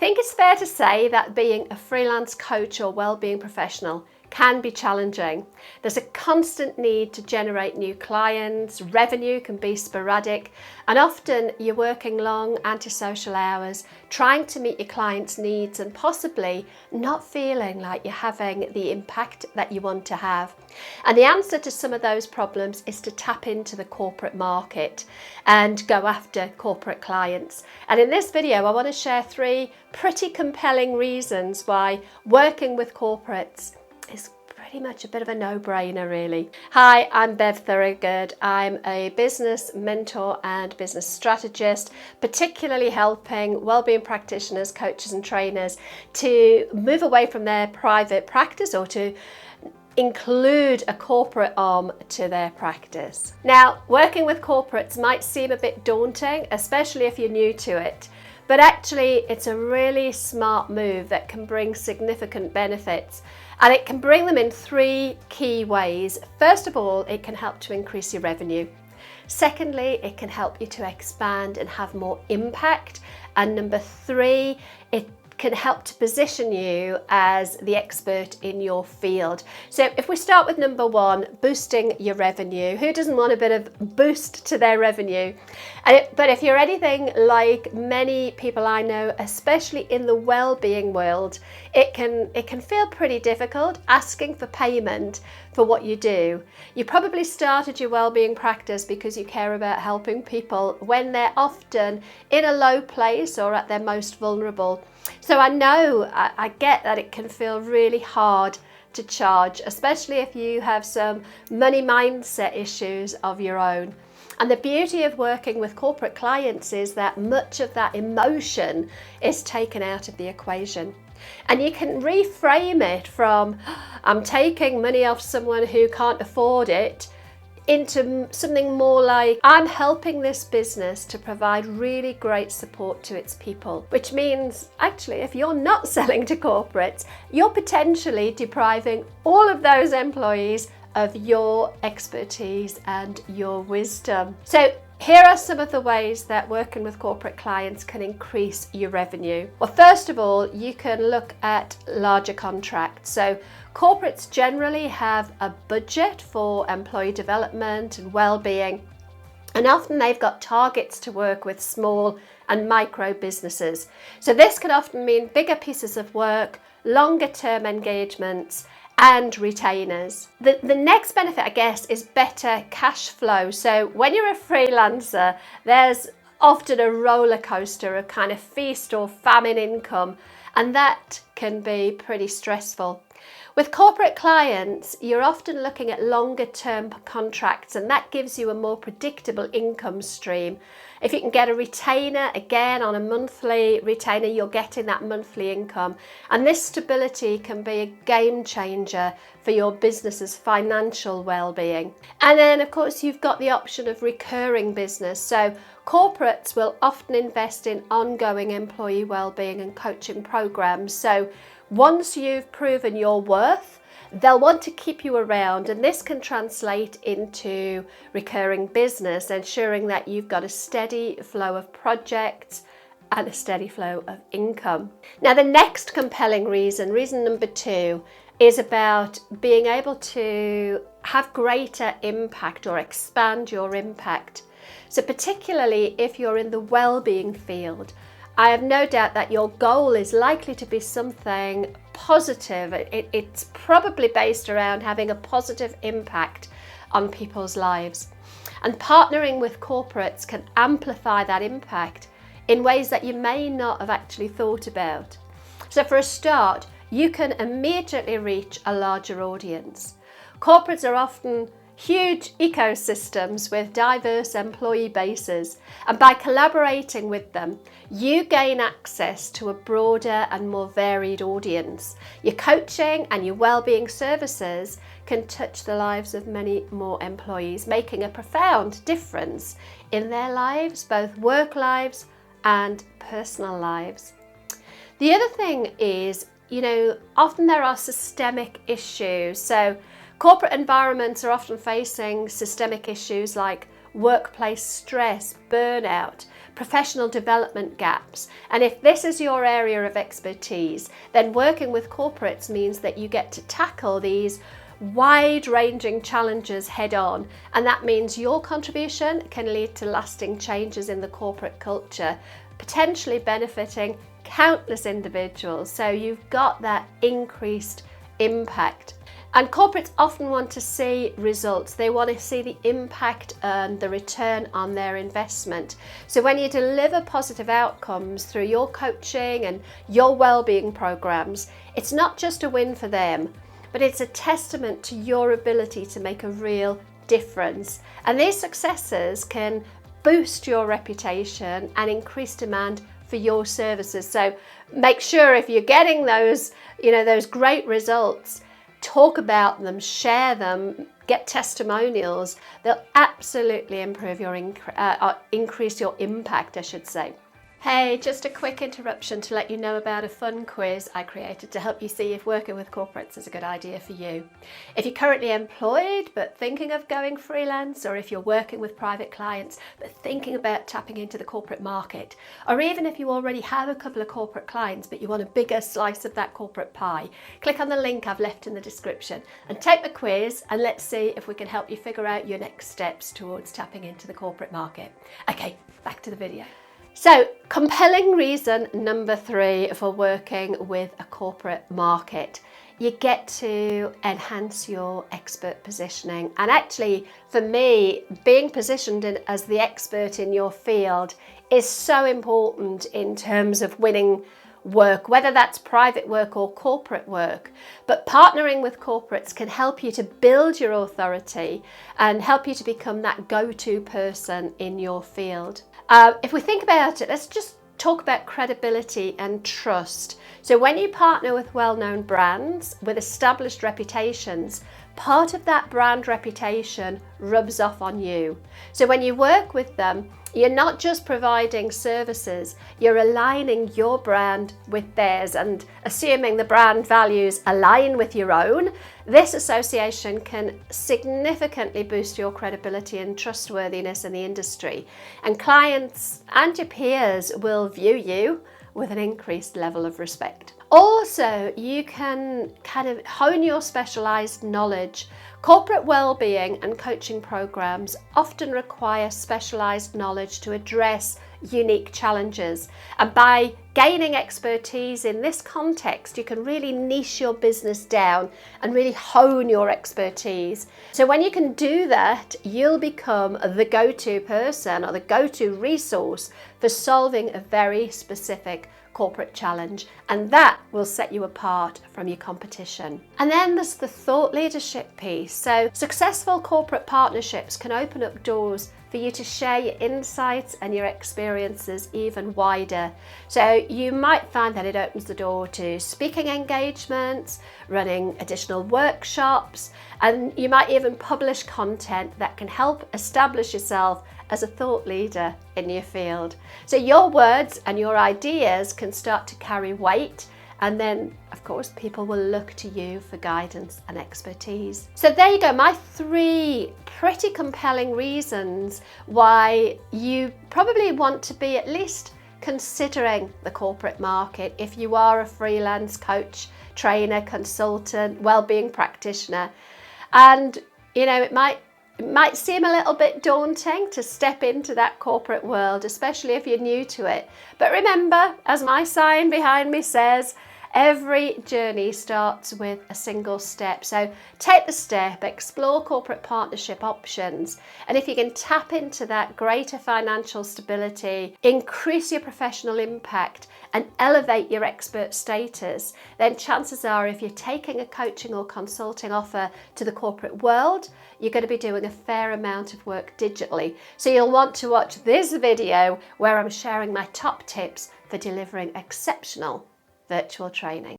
think it's fair to say that being a freelance coach or wellbeing professional can be challenging. There's a constant need to generate new clients, revenue can be sporadic, and often you're working long antisocial hours, trying to meet your clients' needs and possibly not feeling like you're having the impact that you want to have. And the answer to some of those problems is to tap into the corporate market and go after corporate clients. And in this video, I want to share 3 pretty compelling reasons why working with corporates is pretty much a bit of a no-brainer, really. Hi, I'm Bev Thorogood. I'm a business mentor and business strategist, particularly helping wellbeing practitioners, coaches and trainers to move away from their private practice or to include a corporate arm to their practice. Now, working with corporates might seem a bit daunting, especially if you're new to it. But actually, it's a really smart move that can bring significant benefits. And it can bring them in 3 key ways. First of all, it can help to increase your revenue. Secondly, it can help you to expand and have more impact. And number 3, it can help to position you as the expert in your field. So if we start with number 1, boosting your revenue. Who doesn't want a bit of boost to their revenue? But if you're anything like many people I know, especially in the well-being world, it can feel pretty difficult asking for payment for what you do. You probably started your well-being practice because you care about helping people when they're often in a low place or at their most vulnerable. So I know, I get that it can feel really hard to charge, especially if you have some money mindset issues of your own. And the beauty of working with corporate clients is that much of that emotion is taken out of the equation. And you can reframe it from, I'm taking money off someone who can't afford it, into something more like, I'm helping this business to provide really great support to its people. Which means, actually, if you're not selling to corporates, you're potentially depriving all of those employees of your expertise and your wisdom. So here are some of the ways that working with corporate clients can increase your revenue. Well, first of all, you can look at larger contracts. So corporates generally have a budget for employee development and well-being, and often they've got targets to work with small and micro businesses. So this can often mean bigger pieces of work, longer term engagements, and retainers. The next benefit, I guess, is better cash flow. So when you're a freelancer, there's often a roller coaster of kind of feast or famine income, and that can be pretty stressful. With corporate clients, you're often looking at longer term contracts, and that gives you a more predictable income stream. If you can get a retainer, again on a monthly retainer, you're getting that monthly income. And this stability can be a game changer for your business's financial well-being. And then of course you've got the option of recurring business. So corporates will often invest in ongoing employee well-being and coaching programs. So once you've proven your worth, they'll want to keep you around, and this can translate into recurring business, ensuring that you've got a steady flow of projects and a steady flow of income. Now, the next compelling reason number 2, is about being able to have greater impact or expand your impact. So particularly if you're in the well-being field, I have no doubt that your goal is likely to be something positive. It's probably based around having a positive impact on people's lives. And partnering with corporates can amplify that impact in ways that you may not have actually thought about. So for a start, you can immediately reach a larger audience. Corporates are often huge ecosystems with diverse employee bases, and by collaborating with them, you gain access to a broader and more varied audience. Your coaching and your wellbeing services can touch the lives of many more employees, making a profound difference in their lives, both work lives and personal lives. The other thing is, often there are systemic issues. So corporate environments are often facing systemic issues like workplace stress, burnout, professional development gaps. And if this is your area of expertise, then working with corporates means that you get to tackle these wide-ranging challenges head-on, and that means your contribution can lead to lasting changes in the corporate culture, potentially benefiting countless individuals. So you've got that increased impact. And corporates often want to see results. They want to see the impact and the return on their investment. So when you deliver positive outcomes through your coaching and your well-being programs, it's not just a win for them, but it's a testament to your ability to make a real difference. And these successes can boost your reputation and increase demand for your services. So make sure if you're getting those, those great results, talk about them, share them, get testimonials. They'll absolutely improve your increase your impact, I should say. Hey, just a quick interruption to let you know about a fun quiz I created to help you see if working with corporates is a good idea for you. If you're currently employed but thinking of going freelance, or if you're working with private clients but thinking about tapping into the corporate market, or even if you already have a couple of corporate clients but you want a bigger slice of that corporate pie, click on the link I've left in the description and take the quiz, and let's see if we can help you figure out your next steps towards tapping into the corporate market. Okay, back to the video. So, compelling reason number 3 for working with a corporate market. You get to enhance your expert positioning. And actually, for me, being positioned as the expert in your field is so important in terms of winning work, whether that's private work or corporate work. But partnering with corporates can help you to build your authority and help you to become that go-to person in your field. If we think about it, let's just talk about credibility and trust. So when you partner with well-known brands with established reputations, part of that brand reputation rubs off on you. So when you work with them, you're not just providing services, you're aligning your brand with theirs, and assuming the brand values align with your own, this association can significantly boost your credibility and trustworthiness in the industry. And clients and your peers will view you with an increased level of respect. Also, you can kind of hone your specialized knowledge. Corporate well-being and coaching programs often require specialized knowledge to address unique challenges. And by gaining expertise in this context, you can really niche your business down and really hone your expertise. So when you can do that, you'll become the go-to person or the go-to resource for solving a very specific corporate challenge, and that will set you apart from your competition. And then there's the thought leadership piece. So successful corporate partnerships can open up doors for you to share your insights and your experiences even wider. So you might find that it opens the door to speaking engagements, running additional workshops, and you might even publish content that can help establish yourself as a thought leader in your field. So your words and your ideas can start to carry weight, and then of course people will look to you for guidance and expertise. So there you go, my 3 pretty compelling reasons why you probably want to be at least considering the corporate market if you are a freelance coach, trainer, consultant, well-being practitioner. And it might seem a little bit daunting to step into that corporate world, especially if you're new to it. But remember, as my sign behind me says, every journey starts with a single step. So take the step, explore corporate partnership options. And if you can tap into that greater financial stability, increase your professional impact, and elevate your expert status, then chances are if you're taking a coaching or consulting offer to the corporate world, you're going to be doing a fair amount of work digitally. So you'll want to watch this video where I'm sharing my top tips for delivering exceptional virtual training.